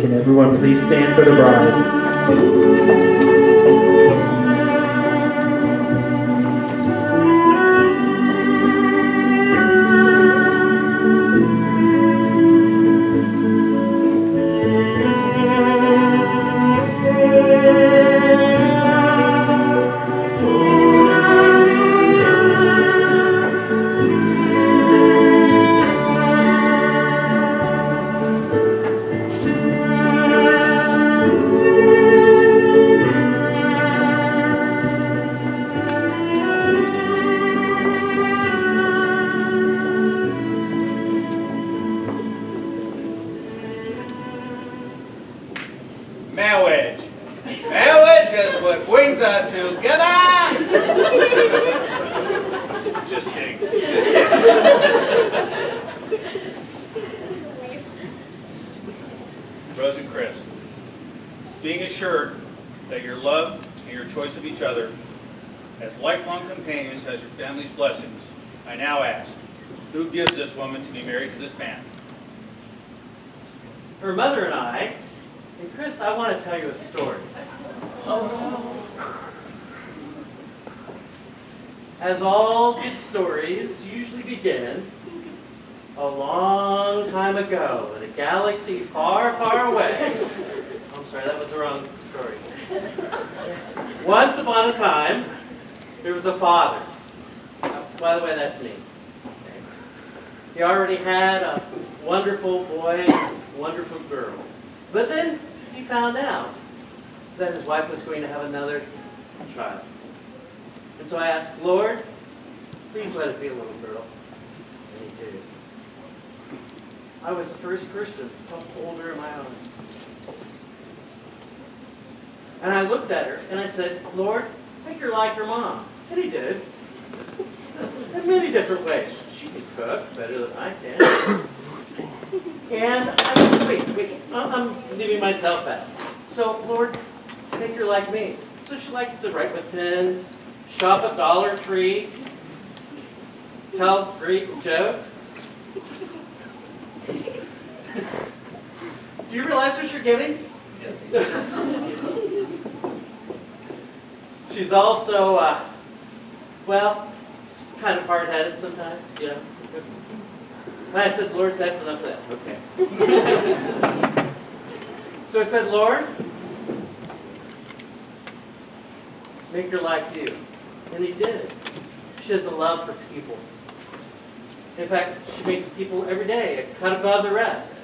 Can everyone please stand for the bride? Marriage. Marriage is what brings us together. Just kidding. Rose and Chris, being assured that your love and your choice of each other as lifelong companions has your family's blessings, I now ask, who gives this woman to be married to this man? Her mother and I, and Chris, I want to tell you a story. As all good stories usually begin, a long time ago in a galaxy far, far away. I'm sorry, that was the wrong story. Once upon a time, there was a father. By the way, that's me. He already had a wonderful boy and a wonderful girl. But then he found out that his wife was going to have another child. And so I asked, Lord, please let it be a little girl. And he did. I was the first person to hold her in my arms. And I looked at her and I said, Lord, make her like her mom. And he did. In many different ways. She can cook better than I can. And I said, wait, I'm leaving myself out. So, Lord, make her like me. So she likes to write with pens, shop at Dollar Tree, tell great jokes. Do you realize what you're getting? Yes. She's also, well, kind of hard-headed sometimes, you know. And I said, Lord, that's enough of that. Okay. So I said, Lord, make her like you. And he did. She has a love for people. In fact, she makes people every day a cut above the rest.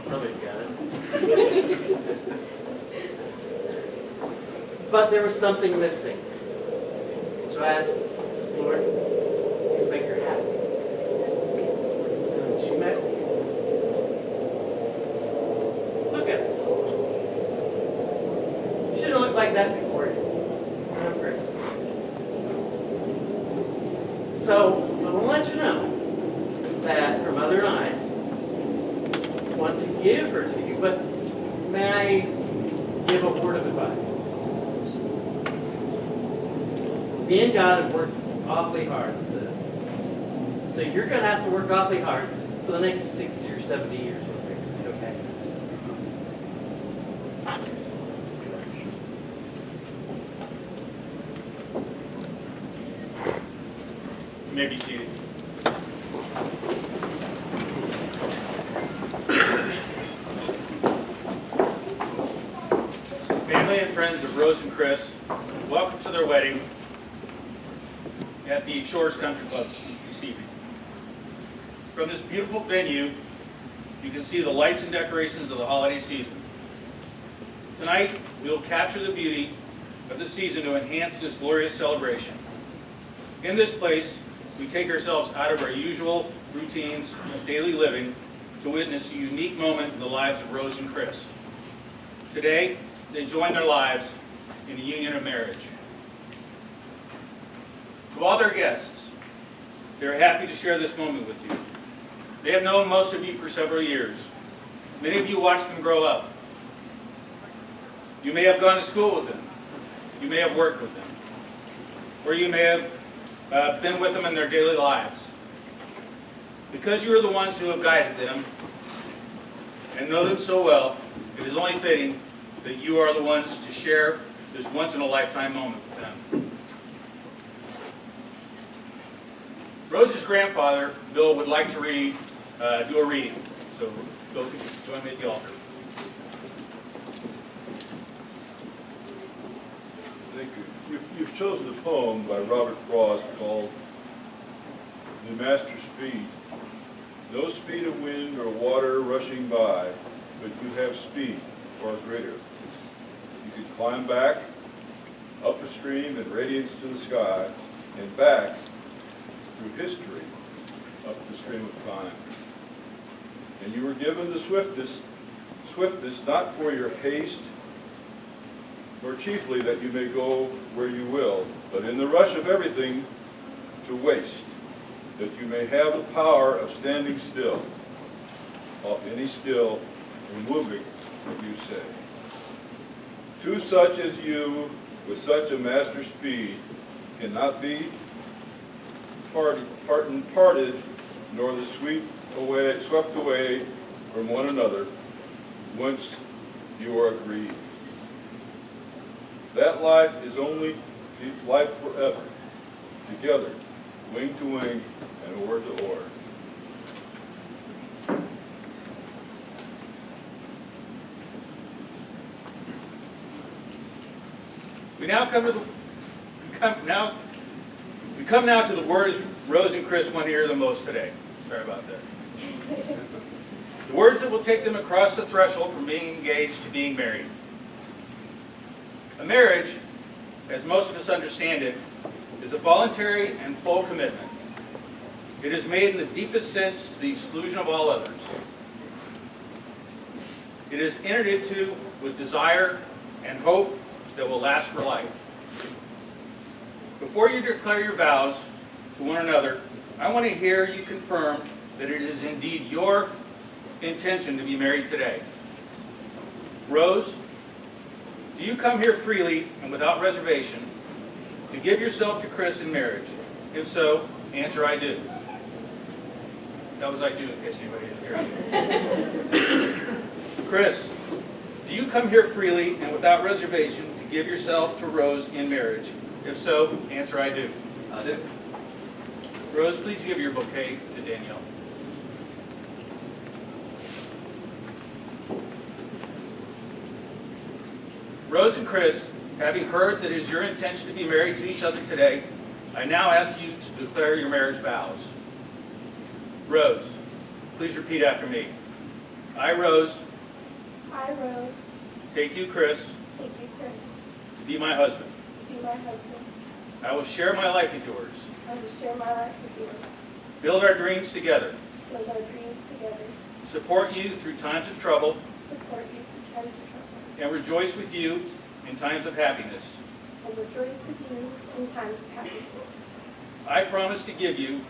Somebody got it. But there was something missing. So I asked, Lord, please make her happy. And she met me. Look at her. She didn't look like that before you. I'm great. So I want to let you know that her mother and I want to give her to you, but may I give a word of advice? Me and God have worked awfully hard for this. So you're going to have to work awfully hard for the next 60 or 70 years. Okay? You may be seated. Family and friends of Rose and Chris, welcome to their wedding at the Shores Country Club this evening. From this beautiful venue, you can see the lights and decorations of the holiday season. Tonight, we will capture the beauty of the season to enhance this glorious celebration. In this place, we take ourselves out of our usual routines of daily living to witness a unique moment in the lives of Rose and Chris. Today, they join their lives in the union of marriage. To all their guests, they are happy to share this moment with you. They have known most of you for several years. Many of you watched them grow up. You may have gone to school with them. You may have worked with them. Or you may have been with them in their daily lives. Because you are the ones who have guided them and know them so well, it is only fitting that you are the ones to share this once-in-a-lifetime moment with them. Rose's grandfather, Bill, would like to do a reading. So, Bill, join me at the altar. Thank you. You've chosen a poem by Robert Frost called The Master Speed. No speed of wind or water rushing by, but you have speed far greater. You can climb back, up a stream in radiance to the sky, and back through history up the stream of time. And you were given the swiftest swiftness not for your haste, nor chiefly that you may go where you will, but in the rush of everything to waste, that you may have the power of standing still, off any still and moving that you say. To such as you, with such a master speed, cannot be parted, nor the swept away from one another, once you are agreed. That life is only life forever, together, wing to wing and oar to oar. We come now to the words Rose and Chris want to hear the most today. Sorry about that. The words that will take them across the threshold from being engaged to being married. A marriage, as most of us understand it, is a voluntary and full commitment. It is made in the deepest sense to the exclusion of all others. It is entered into with desire and hope that will last for life. Before you declare your vows to one another, I want to hear you confirm that it is indeed your intention to be married today. Rose, do you come here freely and without reservation to give yourself to Chris in marriage? If so, answer I do. That was I do in case anybody didn't hear. Chris, do you come here freely and without reservation to give yourself to Rose in marriage? If so, answer I do. I do. Rose, please give your bouquet to Danielle. Rose and Chris, having heard that it is your intention to be married to each other today, I now ask you to declare your marriage vows. Rose, please repeat after me. I, Rose, take you, Chris, to be my husband. I will share my life with yours. Build our dreams together. Support you through times of trouble. And rejoice with you in times of happiness. I promise to give you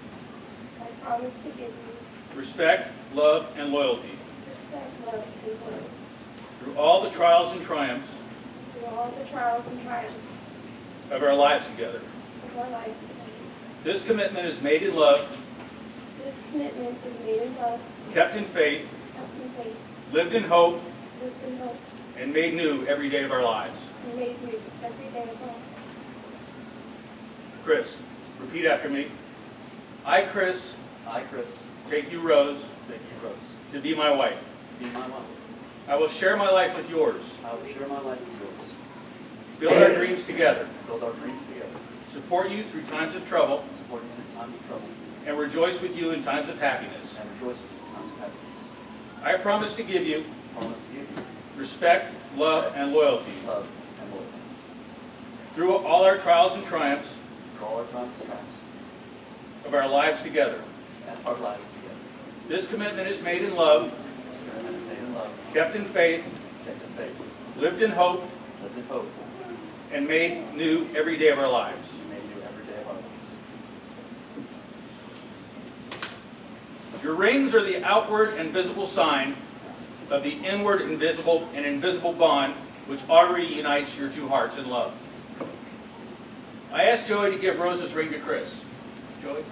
respect, love, and loyalty through all the trials and triumphs of our lives together. This commitment is made in love, kept in faith, lived in hope, and made new every day of our lives. Chris, repeat after me. I, Chris, take you, Rose, to be my wife. I will share my life with yours. Build our dreams together. Support you through times of trouble. And rejoice with you in times of happiness. I promise to give you respect, love, and loyalty through all our trials and triumphs of our lives together. This commitment is made in love, kept in faith, lived in hope, and made new every day of our lives. Your rings are the outward and visible sign of the inward invisible and invisible bond which already unites your two hearts in love. I asked Joey to give Rose's ring to Chris. Joey?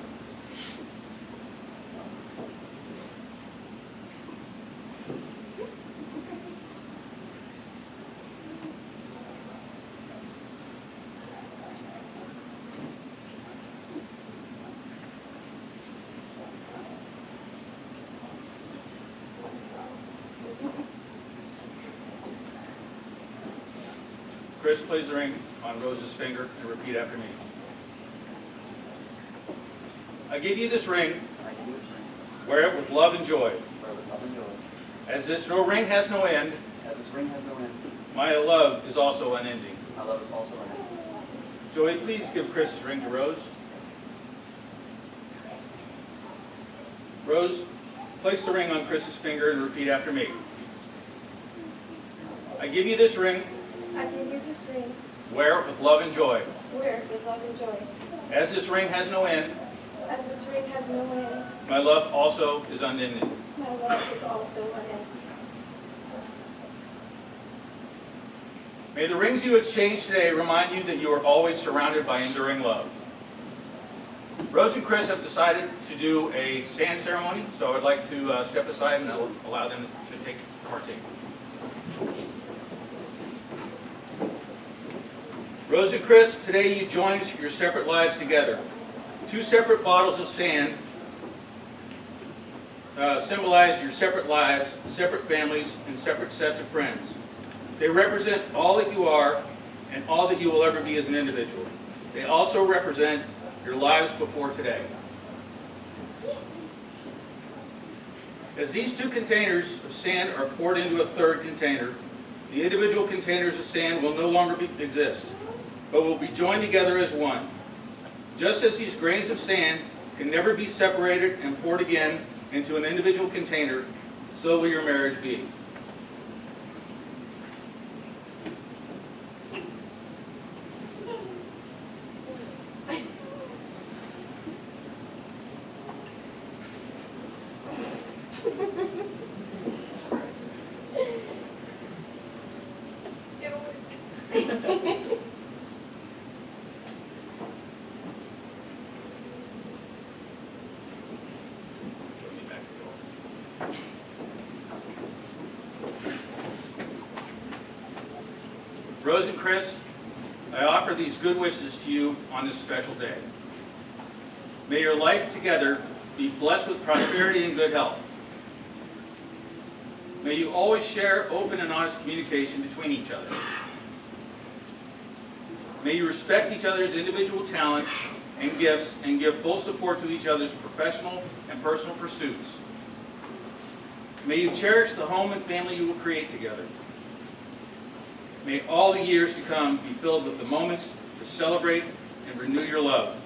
Chris, place the ring on Rose's finger and repeat after me. I give you this ring. Wear it with love and joy. As this ring has no end, my love is also unending. Joey, please give Chris's ring to Rose. Rose, place the ring on Chris's finger and repeat after me. I give you this ring, I give you this ring. wear it with love and joy. Wear it with love and joy. As this ring has no end, As this ring has no end, my love also is unending. my love is also unending. May the rings you exchange today remind you that you are always surrounded by enduring love. Rose and Chris have decided to do a sand ceremony, so I would like to step aside and allow them to partake. Rose and Chris, today you joined your separate lives together. 2 separate bottles of sand symbolize your separate lives, separate families, and separate sets of friends. They represent all that you are and all that you will ever be as an individual. They also represent your lives before today. As these 2 containers of sand are poured into a 3rd container, the individual containers of sand will no longer exist, but will be joined together as one. Just as these grains of sand can never be separated and poured again into an individual container, so will your marriage be. Rose and Chris, I offer these good wishes to you on this special day. May your life together be blessed with prosperity and good health. May you always share open and honest communication between each other. May you respect each other's individual talents and gifts and give full support to each other's professional and personal pursuits. May you cherish the home and family you will create together. May all the years to come be filled with the moments to celebrate and renew your love.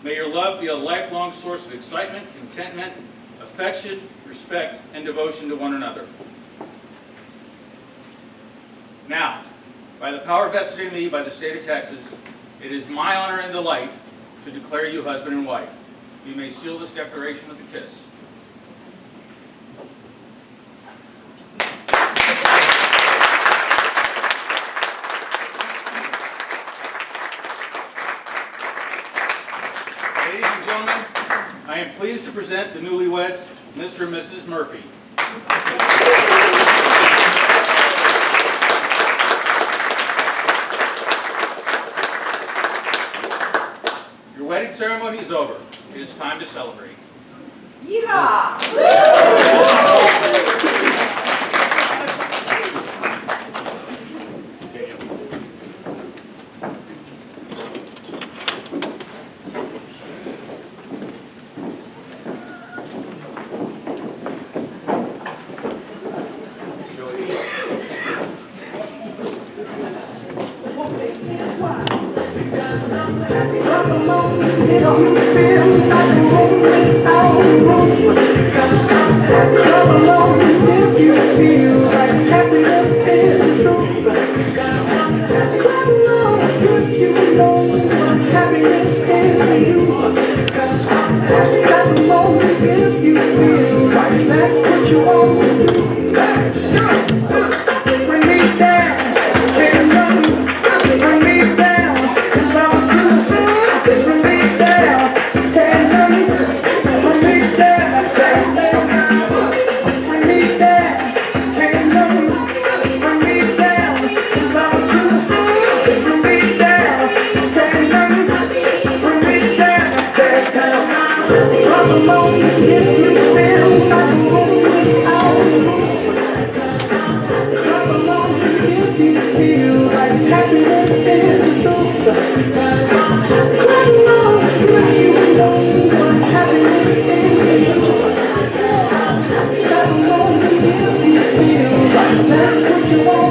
May your love be a lifelong source of excitement, contentment, affection, respect, and devotion to one another. Now, by the power vested in me by the state of Texas, it is my honor and delight to declare you husband and wife. You may seal this declaration with a kiss. Ladies and gentlemen, I am pleased to present the newlyweds, Mr. and Mrs. Murphy. Your wedding ceremony is over. It is time to celebrate. What you want.